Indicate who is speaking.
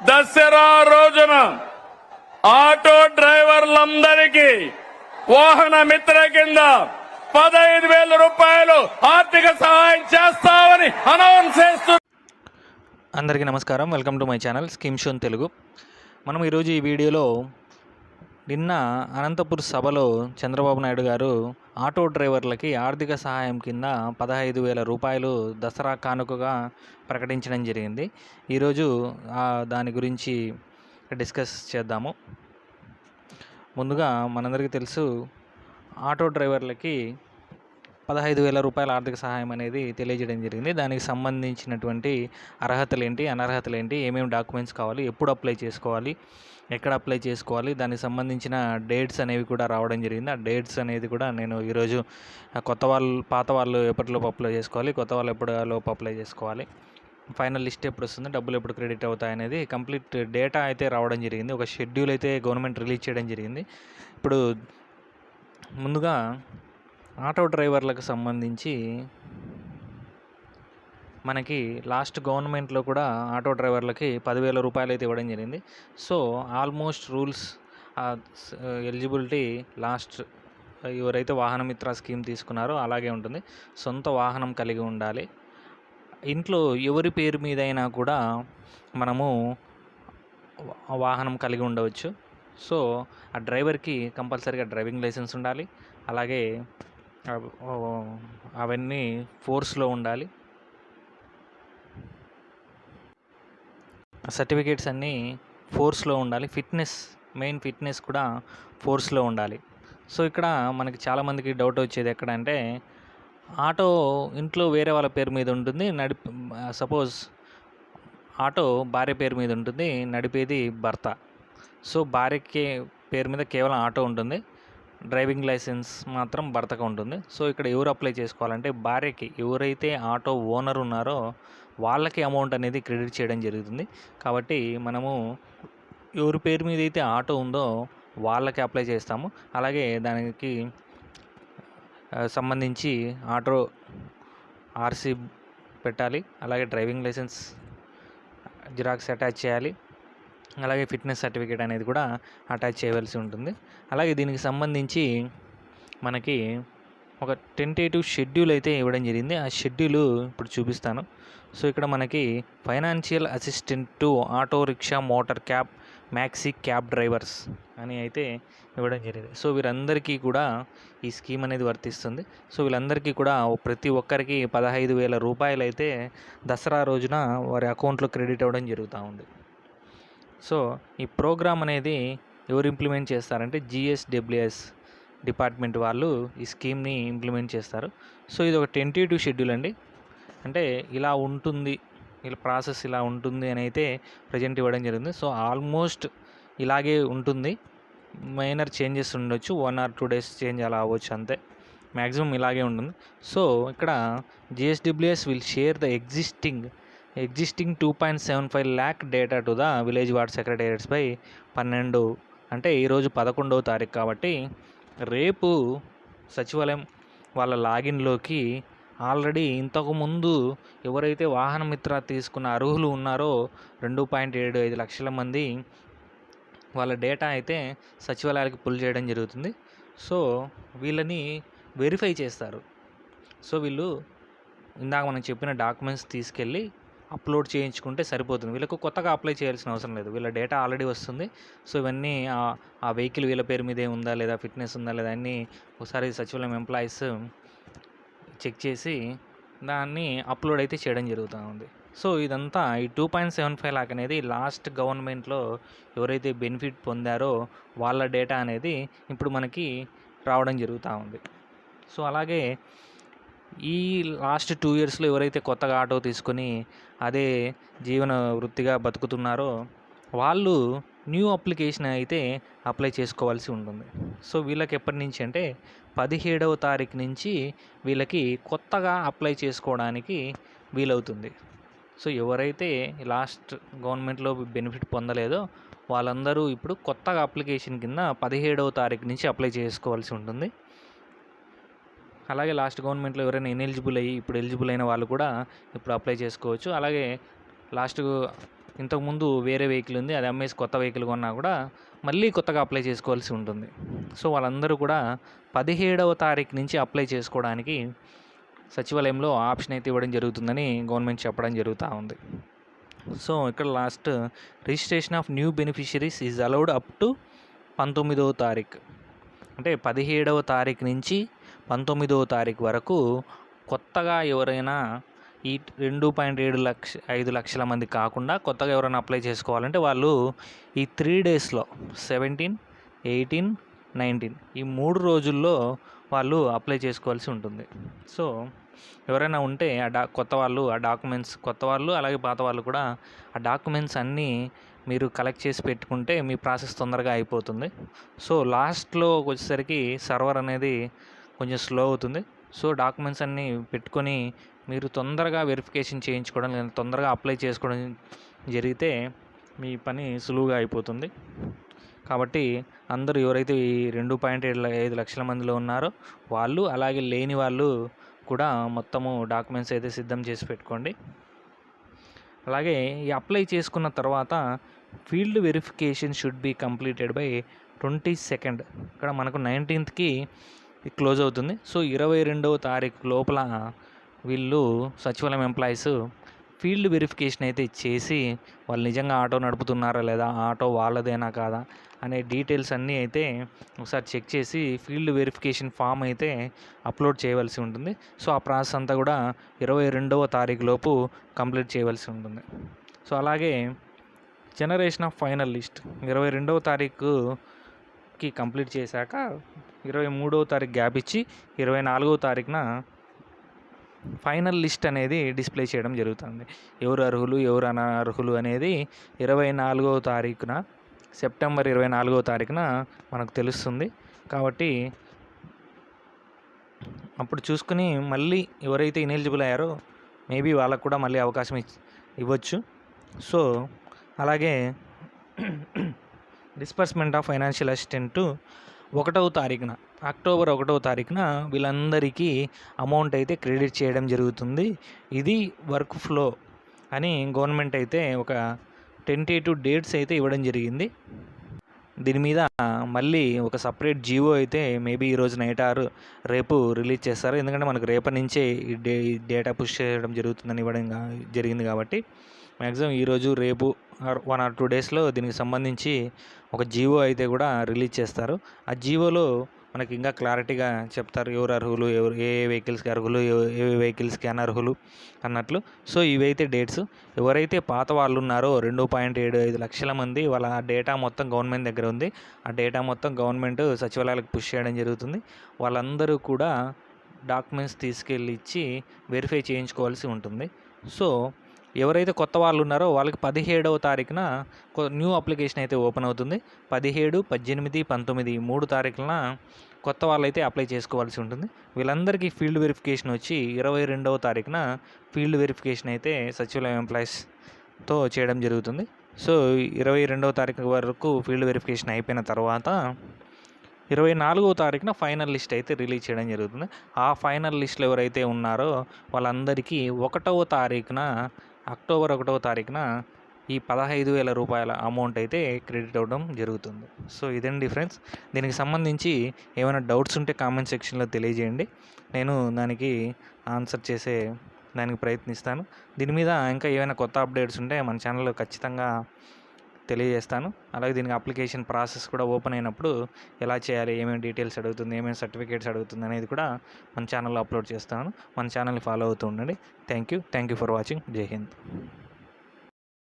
Speaker 1: దసరా రోజున ఆటో డ్రైవర్లందరికీ వాహన మిత్ర కింద 15,000 రూపాయలు ఆర్థిక సహాయం చేస్తామని అనౌన్స్ చేస్తూ.
Speaker 2: అందరికీ నమస్కారం. Welcome to my channel scheme shown Telugu. మనం ఈరోజు ఈ వీడియోలో నిన్న అనంతపూర్ సభలో చంద్రబాబు నాయుడు గారు ఆటో డ్రైవర్లకి ఆర్థిక సహాయం కింద 15,000 రూపాయలు దసరా కానుకగా ప్రకటించడం జరిగింది. ఈరోజు దాని గురించి డిస్కస్ చేద్దాము. ముందుగా మనందరికీ తెలుసు, ఆటో డ్రైవర్లకి 15,000 రూపాయల ఆర్థిక సహాయం అనేది తెలియజేయడం జరిగింది. దానికి సంబంధించినటువంటి అర్హతలు ఏంటి, అనర్హతలు ఏంటి, ఏమేమి డాక్యుమెంట్స్ కావాలి, ఎప్పుడు అప్లై చేసుకోవాలి, ఎక్కడ అప్లై చేసుకోవాలి, దానికి సంబంధించిన డేట్స్ అనేవి కూడా రావడం జరిగింది. ఆ డేట్స్ అనేది కూడా నేను ఈరోజు పాత వాళ్ళు ఎప్పటిలోపు అప్లై చేసుకోవాలి, కొత్త వాళ్ళు ఎప్పటిలోపు అప్లై చేసుకోవాలి, ఫైనల్ లిస్ట్ ఎప్పుడు వస్తుంది, డబ్బులు ఎప్పుడు క్రెడిట్ అవుతాయి అనేది కంప్లీట్ డేటా అయితే రావడం జరిగింది. ఒక షెడ్యూల్ అయితే గవర్నమెంట్ రిలీజ్ చేయడం జరిగింది. ఇప్పుడు ముందుగా ఆటో డ్రైవర్లకు సంబంధించి మనకి లాస్ట్ గవర్నమెంట్లో కూడా ఆటో డ్రైవర్లకి 10,000 రూపాయలు అయితే ఇవ్వడం జరిగింది. So almost rules eligibility last ఎవరైతే వాహన మిత్ర స్కీమ్ తీసుకున్నారో అలాగే ఉంటుంది. సొంత వాహనం కలిగి ఉండాలి. ఇంట్లో ఎవరి పేరు మీదైనా కూడా మనము వాహనం కలిగి ఉండవచ్చు. సో ఆ డ్రైవర్కి కంపల్సరీగా డ్రైవింగ్ లైసెన్స్ ఉండాలి. అలాగే అవన్నీ ఫోర్స్లో ఉండాలి. సర్టిఫికేట్స్ అన్నీ ఫోర్స్లో ఉండాలి. మెయిన్ ఫిట్నెస్ కూడా ఫోర్స్లో ఉండాలి. సో ఇక్కడ మనకి చాలామందికి డౌట్ వచ్చేది ఎక్కడ అంటే, ఆటో ఇంట్లో వేరే వాళ్ళ పేరు మీద ఉంటుంది, సపోజ్ ఆటో భార్య పేరు మీద ఉంటుంది, నడిపేది భర్త. సో భార్యకి పేరు మీద కేవలం ఆటో ఉంటుంది, డ్రైవింగ్ లైసెన్స్ మాత్రం భర్తకు ఉంటుంది. సో ఇక్కడ ఎవరు అప్లై చేసుకోవాలంటే, భార్యకి ఎవరైతే ఆటో ఓనర్ ఉన్నారో వాళ్ళకి అమౌంట్ అనేది క్రెడిట్ చేయడం జరుగుతుంది. కాబట్టి మనము ఎవరి పేరు మీద అయితే ఆటో ఉందో వాళ్ళకి అప్లై చేస్తాము. అలాగే దానికి సంబంధించి ఆటో ఆర్సీ పెట్టాలి. అలాగే డ్రైవింగ్ లైసెన్స్ జిరాక్స్ అటాచ్ చేయాలి. అలాగే ఫిట్నెస్ సర్టిఫికేట్ అనేది కూడా అటాచ్ చేయవలసి ఉంటుంది. అలాగే దీనికి సంబంధించి మనకి ఒక టెంటేటివ్ షెడ్యూల్ అయితే ఇవ్వడం జరిగింది. ఆ షెడ్యూల్ ఇప్పుడు చూపిస్తాను. సో ఇక్కడ మనకి financial assistant to auto rickshaw, motor cab, maxi cab drivers అని అయితే ఇవ్వడం జరిగింది. సో వీరందరికీ కూడా ఈ స్కీమ్ అనేది వర్తిస్తుంది. సో వీళ్ళందరికీ కూడా ప్రతి ఒక్కరికి 15,000 రూపాయలు అయితే దసరా రోజున వారి అకౌంట్లో క్రెడిట్ అవ్వడం జరుగుతూ ఉంది. సో ఈ ప్రోగ్రామ్ అనేది ఎవరు ఇంప్లిమెంట్ చేస్తారంటే, GSWS డిపార్ట్మెంట్ వాళ్ళు ఈ స్కీమ్ని ఇంప్లిమెంట్ చేస్తారు. సో ఇది ఒక టెంటేటివ్ షెడ్యూల్ అండి. అంటే ఇలా ఉంటుంది, ఇలా ప్రాసెస్ ఇలా ఉంటుంది అని అయితే ప్రజెంట్ ఇవ్వడం జరిగింది. సో ఆల్మోస్ట్ ఇలాగే ఉంటుంది. మైనర్ చేంజెస్ ఉండొచ్చు, 1 or 2 days చేంజ్ అలా అవ్వచ్చు అంతే. మ్యాక్సిమం ఇలాగే ఉంటుంది. సో ఇక్కడ GSWS will share the existing 2.75 lakh data to the village ward secretariats by 12 అంటే ఈరోజు 11వ తారీఖు కాబట్టి రేపు సచివాలయం వాళ్ళ లాగిన్లోకి ఆల్రెడీ ఇంతకుముందు ఎవరైతే వాహన మిత్ర తీసుకున్న అర్హులు ఉన్నారో 2.75 లక్షల మంది వాళ్ళ డేటా అయితే సచివాలయాలకు పుల్ చేయడం జరుగుతుంది. సో వీళ్ళని వెరిఫై చేస్తారు. సో వీళ్ళు ఇందాక మనం చెప్పిన డాక్యుమెంట్స్ తీసుకెళ్ళి అప్లోడ్ చేయించుకుంటే సరిపోతుంది. వీళ్ళకు కొత్తగా అప్లై చేయాల్సిన అవసరం లేదు. వీళ్ళ డేటా ఆల్రెడీ వస్తుంది. సో ఇవన్నీ ఆ వెహికల్ వీళ్ళ పేరు మీదే ఉందా లేదా, ఫిట్నెస్ ఉందా లేదా అన్నీ ఒకసారి సచివాలయం ఎంప్లాయీస్ చెక్ చేసి దాన్ని అప్లోడ్ అయితే చేయడం జరుగుతూ ఉంది. సో ఇదంతా ఈ 2.75 lakh అనేది లాస్ట్ గవర్నమెంట్లో ఎవరైతే బెనిఫిట్ పొందారో వాళ్ళ డేటా అనేది ఇప్పుడు మనకి రావడం జరుగుతూ ఉంది. సో అలాగే ఈ లాస్ట్ 2 yearsలో ఎవరైతే కొత్తగా ఆటో తీసుకొని అదే జీవన వృత్తిగా బతుకుతున్నారో వాళ్ళు న్యూ అప్లికేషన్ అయితే అప్లై చేసుకోవాల్సి ఉంటుంది. సో వీళ్ళకి ఎప్పటి నుంచి అంటే 17వ తారీఖు నుంచి వీళ్ళకి కొత్తగా అప్లై చేసుకోవడానికి వీలవుతుంది. సో ఎవరైతే లాస్ట్ గవర్నమెంట్లో బెనిఫిట్ పొందలేదో వాళ్ళందరూ ఇప్పుడు కొత్తగా అప్లికేషన్ కింద 17వ తారీఖు నుంచి అప్లై చేసుకోవాల్సి ఉంటుంది. అలాగే లాస్ట్ గవర్నమెంట్లో ఎవరైనా ఇన్ఎలిజిబుల్ అయ్యి ఇప్పుడు ఎలిజిబుల్ అయిన వాళ్ళు కూడా ఇప్పుడు అప్లై చేసుకోవచ్చు. అలాగే లాస్ట్ ఇంతకుముందు వేరే వెహికల్ ఉంది, అది అమ్మేసి కొత్త వెహికల్ కొన్నా కూడా మళ్ళీ కొత్తగా అప్లై చేసుకోవాల్సి ఉంటుంది. సో వాళ్ళందరూ కూడా 17వ తారీఖు నుంచి అప్లై చేసుకోవడానికి సచివాలయంలో ఆప్షన్ అయితే ఇవ్వడం జరుగుతుందని గవర్నమెంట్ చెప్పడం జరుగుతూ ఉంది. సో ఇక్కడ last registration of new beneficiaries is allowed up to 19వ తారీఖు, అంటే 17వ తారీఖు నుంచి 19వ తారీఖు వరకు కొత్తగా ఎవరైనా ఈ 2.5 లక్షల మంది కాకుండా కొత్తగా ఎవరైనా అప్లై చేసుకోవాలంటే వాళ్ళు ఈ 3 డేస్లో 17, 18, 19 ఈ 3 రోజుల్లో వాళ్ళు అప్లై చేసుకోవాల్సి ఉంటుంది. సో ఎవరైనా ఉంటే కొత్త వాళ్ళు ఆ డాక్యుమెంట్స్, కొత్త వాళ్ళు అలాగే పాత వాళ్ళు కూడా ఆ డాక్యుమెంట్స్ అన్నీ మీరు కలెక్ట్ చేసి పెట్టుకుంటే మీ ప్రాసెస్ తొందరగా అయిపోతుంది. సో లాస్ట్లో వచ్చేసరికి సర్వర్ అనేది కొంచెం స్లో అవుతుంది. సో డాక్యుమెంట్స్ అన్నీ పెట్టుకొని మీరు తొందరగా వెరిఫికేషన్ చేయించుకోవడం లేదా తొందరగా అప్లై చేసుకోవడం జరిగితే మీ పని సులువుగా అయిపోతుంది. కాబట్టి అందరూ ఎవరైతే ఈ 2.5 లక్షల మందిలో ఉన్నారో వాళ్ళు, అలాగే లేని వాళ్ళు కూడా మొత్తము డాక్యుమెంట్స్ అయితే సిద్ధం చేసి పెట్టుకోండి. అలాగే ఈ అప్లై చేసుకున్న తర్వాత field verification should be completed by 22nd. ఇక్కడ మనకు 19th క్లోజ్ అవుతుంది. సో 22వ తారీఖు లోపల వీళ్ళు సచివాలయం ఎంప్లాయీస్ ఫీల్డ్ వెరిఫికేషన్ అయితే చేసి వాళ్ళు నిజంగా ఆటో నడుపుతున్నారా లేదా, ఆటో వాళ్ళదేనా కాదా అనే డీటెయిల్స్ అన్నీ అయితే ఒకసారి చెక్ చేసి ఫీల్డ్ వెరిఫికేషన్ ఫామ్ అయితే అప్లోడ్ చేయవలసి ఉంటుంది. సో ఆ ప్రాసెస్ అంతా కూడా 22వ తారీఖు లోపు కంప్లీట్ చేయవలసి ఉంటుంది. సో అలాగే జనరేషన్ ఆఫ్ ఫైనల్ లిస్ట్ 22వ తారీఖుకి కంప్లీట్ చేశాక 23వ తారీఖు గ్యాప్ ఇచ్చి 24వ తారీఖున ఫైనల్ లిస్ట్ అనేది డిస్ప్లే చేయడం జరుగుతుంది. ఎవరు అర్హులు ఎవరు అనర్హులు అనేది 24వ తారీఖున, సెప్టెంబర్ 24వ తారీఖున మనకు తెలుస్తుంది. కాబట్టి అప్పుడు చూసుకుని మళ్ళీ ఎవరైతే ఇనెలిజిబుల్ అయ్యారో మేబీ వాళ్ళకు కూడా మళ్ళీ అవకాశం ఇవ్వచ్చు. సో అలాగే డిస్బర్స్మెంట్ ఆఫ్ ఫైనాన్షియల్ అసిస్టెంట్ 1వ తారీఖున, అక్టోబర్ 1వ తారీఖున వీళ్ళందరికీ అమౌంట్ అయితే క్రెడిట్ చేయడం జరుగుతుంది. ఇది వర్క్ ఫ్లో అని గవర్నమెంట్ అయితే ఒక టెంటేటివ్ డేట్స్ అయితే ఇవ్వడం జరిగింది. దీని మీద మళ్ళీ ఒక సపరేట్ జీవో అయితే మేబీ ఈరోజు నైట్ ఆర్ రేపు రిలీజ్ చేస్తారు. ఎందుకంటే మనకు రేపటి నుంచే ఈ డేటా పుష్ చేయడం జరుగుతుందని ఇవ్వడం జరిగింది. కాబట్టి మ్యాక్సిమం ఈరోజు రేపు 1 or 2 డేస్లో దీనికి సంబంధించి ఒక జీవో అయితే కూడా రిలీజ్ చేస్తారు. ఆ జీవోలో మనకి ఇంకా క్లారిటీగా చెప్తారు ఎవరు అర్హులు, ఎవరు ఏ వెహికల్స్కి అర్హులు, ఏ వెహికల్స్కి అనర్హులు అన్నట్లు. సో ఇవైతే డేట్స్. ఎవరైతే పాత వాళ్ళు ఉన్నారో 2.75 లక్షల మంది, వాళ్ళ డేటా మొత్తం గవర్నమెంట్ దగ్గర ఉంది. ఆ డేటా మొత్తం గవర్నమెంట్ సచివాలయాలకు పుష్ చేయడం జరుగుతుంది. వాళ్ళందరూ కూడా డాక్యుమెంట్స్ తీసుకెళ్ళి ఇచ్చి వెరిఫై చేయించుకోవాల్సి ఉంటుంది. సో ఎవరైతే కొత్త వాళ్ళు ఉన్నారో వాళ్ళకి 17వ తారీఖున న్యూ అప్లికేషన్ అయితే ఓపెన్ అవుతుంది. 17, 18, 19 3 తారీఖున కొత్త వాళ్ళు అయితే అప్లై చేసుకోవాల్సి ఉంటుంది. వీళ్ళందరికీ ఫీల్డ్ వెరిఫికేషన్ వచ్చి 22వ తారీఖున ఫీల్డ్ వెరిఫికేషన్ అయితే సచివాలయం ఎంప్లాయీస్తో చేయడం జరుగుతుంది. సో 22వ తారీఖు వరకు ఫీల్డ్ వెరిఫికేషన్ అయిపోయిన తర్వాత 24వ తారీఖున ఫైనల్ లిస్ట్ అయితే రిలీజ్ చేయడం జరుగుతుంది. ఆ ఫైనల్ లిస్ట్లో ఎవరైతే ఉన్నారో వాళ్ళందరికీ 1వ తారీఖున, అక్టోబర్ 1వ తారీఖున ఈ 15,000 రూపాయల అమౌంట్ అయితే క్రెడిట్ అవ్వడం జరుగుతుంది. సో ఇదండి ఫ్రెండ్స్. దీనికి సంబంధించి ఏమైనా డౌట్స్ ఉంటే కామెంట్ సెక్షన్లో తెలియజేయండి. నేను దానికి ఆన్సర్ చేసే దానికి ప్రయత్నిస్తాను. దీని మీద ఇంకా ఏమైనా కొత్త అప్డేట్స్ ఉంటే మన ఛానల్లో ఖచ్చితంగా తెలియజేస్తాను. అలాగే దీనికి అప్లికేషన్ ప్రాసెస్ కూడా ఓపెన్ అయినప్పుడు ఎలా చేయాలి, ఏమేమి డీటెయిల్స్ అడుగుతుంది, ఏమేమి సర్టిఫికేట్స్ అడుగుతుంది అనేది కూడా మన ఛానల్లో అప్లోడ్ చేస్తాను. మన ఛానల్ని ఫాలో అవుతూ ఉండండి. Thank you for watching. జై హింద్.